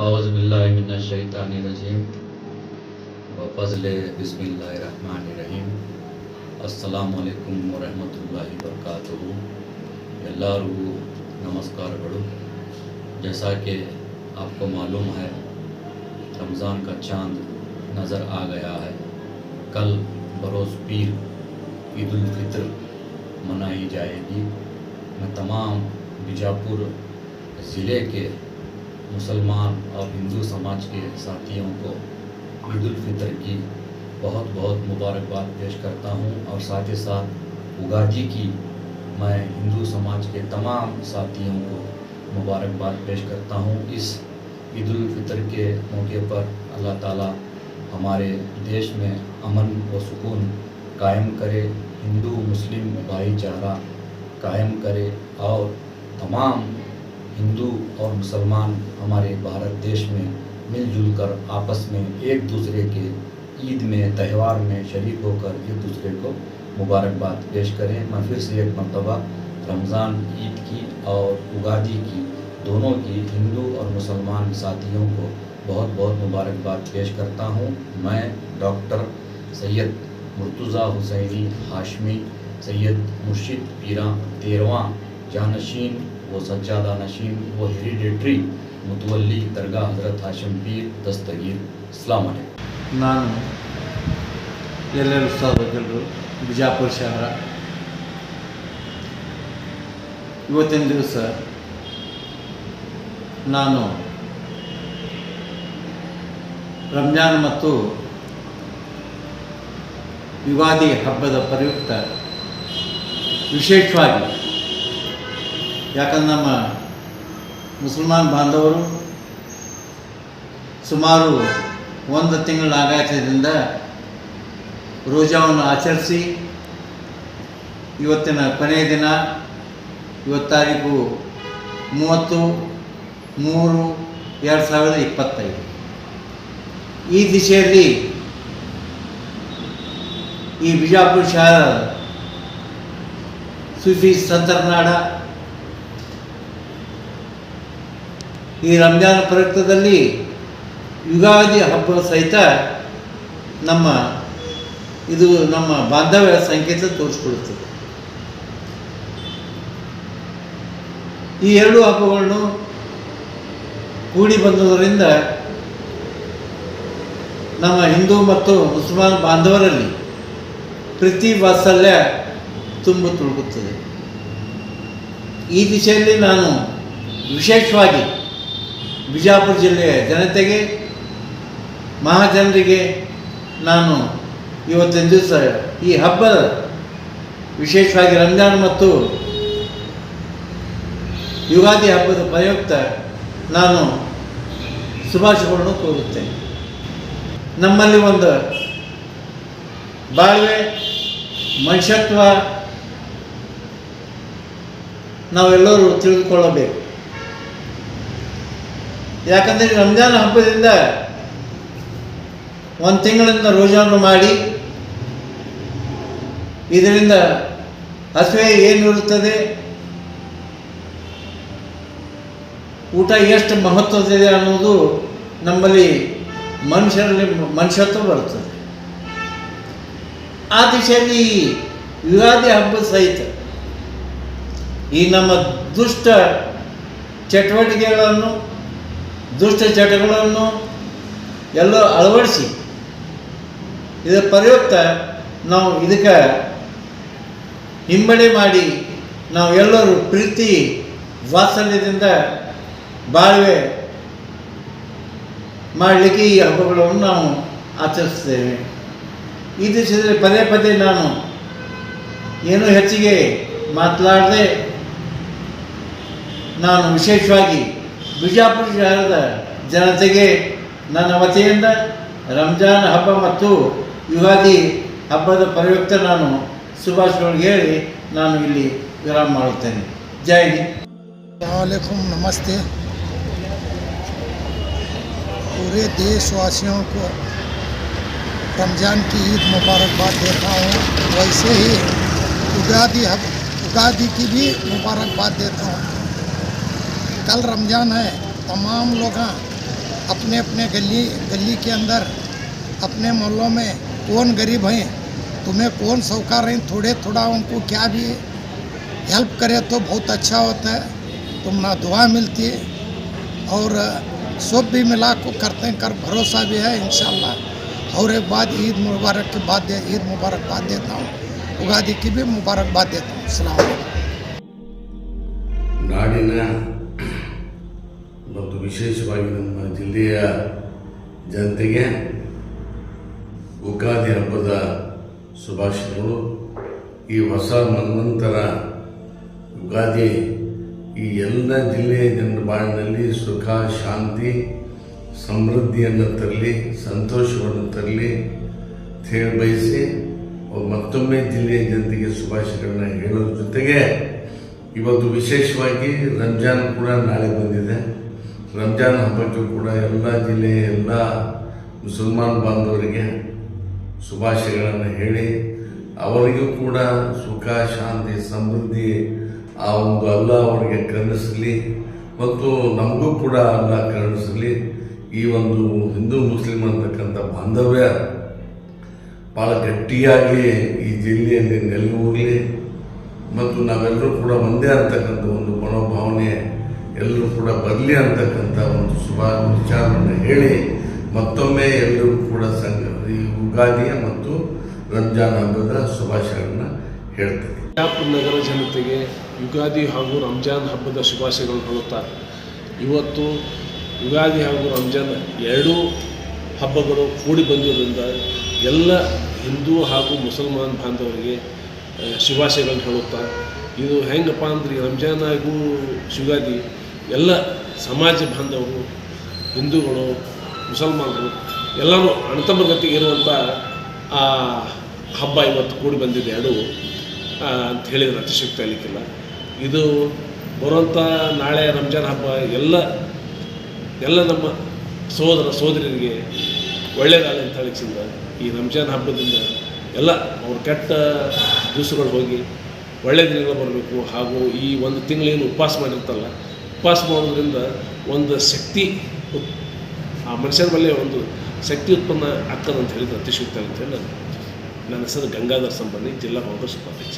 औज़ुबिल्लाहिमिनश्शैतानिर्रजीम व फ़ज़्ले बिस्मिल्लाहिर्रहमानिर्रहीम। अस्सलामु अलैकुम व रहमतुल्लाहि व बरकातुहू। ಎಲ್ಲರಿಗೂ नमस्कारಗಳು। जैसा कि आपको मालूम है, रमज़ान का चाँद नज़र आ गया है। कल बरोज़ पीर ईद उल फित्र मनाई जाएगी। मैं तमाम बीजापुर ज़िले के मुसलमान और हिंदू समाज के साथियों को ईद उल फित्र की बहुत बहुत मुबारकबाद पेश करता हूँ और साथ ही साथ उगादी की मैं हिंदू समाज के तमाम साथियों को मुबारकबाद पेश करता हूँ। इस ईद उल फित्र के मौके पर अल्लाह ताला हमारे देश में अमन व सुकून कायम करे, हिंदू मुस्लिम भाईचारा कायम करे और तमाम हिंदू और मुसलमान हमारे भारत देश में मिलजुल कर आपस में एक दूसरे के ईद में त्यौहार में शरीक होकर एक दूसरे को मुबारकबाद पेश करें। मैं फिर से एक मरतबा रमज़ान ईद की और उगादी की दोनों की हिंदू और मुसलमान साथियों को बहुत बहुत मुबारकबाद पेश करता हूँ। मैं डॉक्टर सैयद मुर्तज़ा हुसैनी हाशमी सैयद मुर्शिद पीरा 13वां जानशीन व सज्जादा नशीन व हेरिडेटरी मुतवल्ली दरगाह हज़रत हाशिम पीर दस्तगीर। अस्सलामु अलैकुम। ನಾನು ಎಲ್ಲೆಲ್ಲೂ ಸಾಧಕರು ಬಿಜಾಪುರ ಶಹರ. ಇವತ್ತಿನ ದಿವಸ ನಾನು ರಂಜಾನ್ ಮತ್ತು ಯುಗಾದಿ ಹಬ್ಬದ ಪ್ರಯುಕ್ತ ವಿಶೇಷವಾಗಿ, ಯಾಕಂದ್ರೆ ನಮ್ಮ ಮುಸಲ್ಮಾನ್ ಬಾಂಧವರು ಸುಮಾರು ಒಂದು ತಿಂಗಳ ಆಗಾಯದಿಂದ ರೋಜಾವನ್ನು ಆಚರಿಸಿ ಇವತ್ತಿನ ಕೊನೆಯ ದಿನ, ಇವತ್ತು ತಾರೀಕು 30/3/2025. ಈ ದಿಶೆಯಲ್ಲಿ ಈ ಬಿಜಾಪುರ ಶಹರ ಸೂಫಿ ಸಂತರನಾಡ ಈ ರಂಜಾನ್ ಪ್ರಯುಕ್ತದಲ್ಲಿ ಯುಗಾದಿ ಹಬ್ಬ ಸಹಿತ ಇದು ನಮ್ಮ ಬಾಂಧವ್ಯ ಸಂಕೇತ ತೋರಿಸ್ಕೊಡುತ್ತದೆ. ಈ ಎರಡು ಹಬ್ಬಗಳನ್ನು ಕೂಡಿ ಬಂದುದರಿಂದ ನಮ್ಮ ಹಿಂದೂ ಮತ್ತು ಮುಸಲ್ಮಾನ್ ಬಾಂಧವರಲ್ಲಿ ಪ್ರೀತಿ ವಾತ್ಸಲ್ಯ ತುಂಬ ತುಳುಕುತ್ತದೆ. ಈ ದಿಶೆಯಲ್ಲಿ ನಾನು ವಿಶೇಷವಾಗಿ ಬಿಜಾಪುರ ಜಿಲ್ಲೆಯ ಜನತೆಗೆ, ಮಹಾಜನರಿಗೆ ನಾನು ಇವತ್ತಿನ ದಿವಸ ಈ ಹಬ್ಬದ ವಿಶೇಷವಾಗಿ ರಂಜಾನ್ ಮತ್ತು ಯುಗಾದಿ ಹಬ್ಬದ ಪ್ರಯುಕ್ತ ನಾನು ಶುಭಾಶಯಗಳನ್ನು ಕೋರುತ್ತೇನೆ. ನಮ್ಮಲ್ಲಿ ಒಂದು ಬಾಳ್ವೆ ಮನುಷ್ಯತ್ವ ನಾವೆಲ್ಲರೂ ತಿಳಿದುಕೊಳ್ಳಬೇಕು. ಯಾಕಂದರೆ ರಂಜಾನ್ ಹಬ್ಬದಿಂದ ಒಂದು ತಿಂಗಳಿಂದ ರೋಜಾವನ್ನು ಮಾಡಿ ಇದರಿಂದ ಹಸಿವೆ ಏನಿರುತ್ತದೆ, ಊಟ ಎಷ್ಟು ಮಹತ್ವದಿದೆ ಅನ್ನೋದು ನಮ್ಮಲ್ಲಿ ಮನುಷ್ಯರಲ್ಲಿ ಮನುಷ್ಯತ್ವ ಬರುತ್ತದೆ. ಆ ದಿಶೆಯಲ್ಲಿ ಯುಗಾದಿ ಹಬ್ಬದ ಸಹಿತ ಈ ನಮ್ಮ ದುಷ್ಟ ಚಟುವಟಿಕೆಗಳನ್ನು, ದುಷ್ಟ ಚಟಗಳನ್ನು ಎಲ್ಲ ಅಳವಡಿಸಿ ಇದರ ಪ್ರಯುಕ್ತ ನಾವು ಇದಕ್ಕೆ ಹಿಂಬಡೆ ಮಾಡಿ ನಾವು ಎಲ್ಲರೂ ಪ್ರೀತಿ ವಾತ್ಸಲ್ಯದಿಂದ ಬಾಳ್ವೆ ಮಾಡಲಿಕ್ಕೆ ಈ ಹಬ್ಬಗಳನ್ನು ನಾವು ಆಚರಿಸ್ತೇವೆ. ಈ ದಿವಸದಲ್ಲಿ ಪದೇ ಪದೇ ನಾನು ಏನೂ ಹೆಚ್ಚಿಗೆ ಮಾತನಾಡದೆ ನಾನು ವಿಶೇಷವಾಗಿ ಬಿಜಾಪುರ ಶಹರದ ಜನತೆಗೆ ನನ್ನ ವತಿಯಿಂದ ರಂಜಾನ್ ಹಬ್ಬ ಮತ್ತು ಯುಗಾದಿ ಹಬ್ಬದ ಪ್ರಯುಕ್ತ ನಾನು ಶುಭಾಶಯಗಳು ಹೇಳಿ ನಾನು ಇಲ್ಲಿ ವಿರಾಮ ಮಾಡುತ್ತೇನೆ. ಜೈ ಹಿಂದ್. वालेकुम नमस्ते। पूरे देशवासियों को रमज़ान की ईद मुबारकबाद देता हूँ। वैसे ही उगादी की भी मुबारकबाद देता हूँ। कल रमज़ान है, तमाम लोग अपने अपने गली के अंदर अपने मोहल्लों में कौन गरीब हैं, तुम्हें कौन साहूकार हैं, थोड़ा उनको क्या भी हेल्प करे तो बहुत अच्छा होता है। तुमना दुआ मिलती है और सब भी मिला को करते हैं, कर भरोसा भी है इंशाल्लाह। और एक बात ईद मुबारकबाद देता हूँ, उगादी की भी मुबारकबाद देता हूँ। अस्सलाम वालेकुम। ನಾಡಿನ ಮತ್ತು ವಿಶೇಷವಾಗಿ ನಮ್ಮ ಜಿಲ್ಲೆಯ ಜನತೆಗೆ ಉಗಾದಿ ಹಬ್ಬದ ಶುಭಾಶಯಗಳು. ಈ ಹೊಸ ಮನ್ವಂತರ ಯುಗಾದಿ ಈ ಎಲ್ಲ ಜಿಲ್ಲೆಯ ಜನರ ಬಾಳಿನಲ್ಲಿ ಸುಖ, ಶಾಂತಿ, ಸಮೃದ್ಧಿಯನ್ನು ತರಲಿ, ಸಂತೋಷವನ್ನು ತರಲಿ ಅಂತ ಹೇಳಿ ಬಯಸಿ ಮತ್ತೊಮ್ಮೆ ಜಿಲ್ಲೆಯ ಜನತೆಗೆ ಶುಭಾಶಯಗಳನ್ನ ಹೇಳೋದ್ರ ಜೊತೆಗೆ ಇವತ್ತು ವಿಶೇಷವಾಗಿ ರಂಜಾನ್ ಕೂಡ ನಾಳೆ ಬಂದಿದೆ. ರಂಜಾನ್ ಹಬ್ಬಕ್ಕೂ ಕೂಡ ಎಲ್ಲ ಜಿಲ್ಲೆಯ ಎಲ್ಲ ಮುಸಲ್ಮಾನ್ ಬಾಂಧವರಿಗೆ ಶುಭಾಶಯಗಳನ್ನು ಹೇಳಿ ಅವರಿಗೂ ಕೂಡ ಸುಖ, ಶಾಂತಿ, ಸಮೃದ್ಧಿ ಆ ಒಂದು ಅಲ್ಲ ಅವರಿಗೆ ಕರುಣಿಸಲಿ ಮತ್ತು ನಮಗೂ ಕೂಡ ಅಲ್ಲ ಕರುಣಿಸಲಿ. ಈ ಒಂದು ಹಿಂದೂ ಮುಸ್ಲಿಂ ಅಂತಕ್ಕಂಥ ಬಾಂಧವ್ಯ ಭಾಳ ಗಟ್ಟಿಯಾಗಿ ಈ ಜಿಲ್ಲೆಯಲ್ಲಿ ನೆಲೆಯೂರಲಿ ಮತ್ತು ನಾವೆಲ್ಲರೂ ಕೂಡ ಒಂದೇ ಅಂತಕ್ಕಂಥ ಒಂದು ಮನೋಭಾವನೆ ಎಲ್ಲರೂ ಕೂಡ ಬರಲಿ ಅಂತಕ್ಕಂಥ ಒಂದು ಶುಭ ವಿಚಾರವನ್ನು ಹೇಳಿ ಮತ್ತೊಮ್ಮೆ ಎಲ್ಲರೂ ಕೂಡ ಈ ಉಗಾದಿಯ ಮತ್ತು ರಂಜಾನ್ ಹಬ್ಬದ ಶುಭಾಶಯಗಳನ್ನು ಹೇಳ್ತಾರೆ. ಬಿಜಾಪುರ ನಗರ ಜನತೆಗೆ ಯುಗಾದಿ ಹಾಗೂ ರಂಜಾನ್ ಹಬ್ಬದ ಶುಭಾಶಯಗಳನ್ನು ಹೇಳುತ್ತಾ, ಇವತ್ತು ಯುಗಾದಿ ಹಾಗೂ ರಂಜಾನ್ ಎರಡೂ ಹಬ್ಬಗಳು ಕೂಡಿ ಬಂದಿರೋದ್ರಿಂದ ಎಲ್ಲ ಹಿಂದೂ ಹಾಗೂ ಮುಸಲ್ಮಾನ್ ಬಾಂಧವರಿಗೆ ಶುಭಾಶಯಗಳನ್ನು ಹೇಳುತ್ತಾ, ಇದು ಹೆಂಗಪ್ಪ ಅಂದ್ರೆ ರಂಜಾನ್ ಹಾಗೂ ಯುಗಾದಿ ಎಲ್ಲ ಸಮಾಜ ಬಾಂಧವರು, ಹಿಂದೂಗಳು, ಮುಸಲ್ಮಾನರು ಎಲ್ಲರೂ ಅಣ್ಣತಮ್ಮರ ಗತಿಗೆ ಇರುವಂಥ ಆ ಹಬ್ಬ ಇವತ್ತು ಕೂಡಿ ಬಂದಿದೆ ಎರಡು ಅಂತ ಹೇಳಿದರೆ ಅತಿಶಕ್ತಿ ಅಲಿಕ್ಕಿಲ್ಲ. ಇದು ಬರುವಂಥ ನಾಳೆ ರಂಜಾನ್ ಹಬ್ಬ ಎಲ್ಲ ನಮ್ಮ ಸೋದರರಿಗೆ ಒಳ್ಳೆಯದಾಗಲಿ ಅಂತ ಹೇಳಿಸಿಂದ ಈ ರಂಜಾನ್ ಹಬ್ಬದಿಂದ ಎಲ್ಲ ಅವ್ರ ಕೆಟ್ಟ ದಿವಸಗಳು ಹೋಗಿ ಒಳ್ಳೆಯ ದಿನಗಳು ಬರಬೇಕು. ಹಾಗೂ ಈ ಒಂದು ತಿಂಗಳೇನು ಉಪವಾಸ ಮಾಡಿರ್ತಲ್ಲ, ಉಪವಾಸ ಮಾಡೋದ್ರಿಂದ ಒಂದು ಶಕ್ತಿ ಆ ಮನುಷ್ಯನ ಮೇಲೆ ಒಂದು ಶಕ್ತಿ ಉತ್ಪನ್ನ ಆಗ್ತದೆ ಅಂತ ಹೇಳಿದ್ರೆ ಅತಿಶಕ್ತಿ ಅಂತ ಹೇಳಿ ನನ್ನ ಹೆಸರು ಗಂಗಾಧರ್ ಸಂಬಂಧಿ, ಜಿಲ್ಲಾ ಕಾಂಗ್ರೆಸ್ ಉಪಾಧ್ಯಕ್ಷ.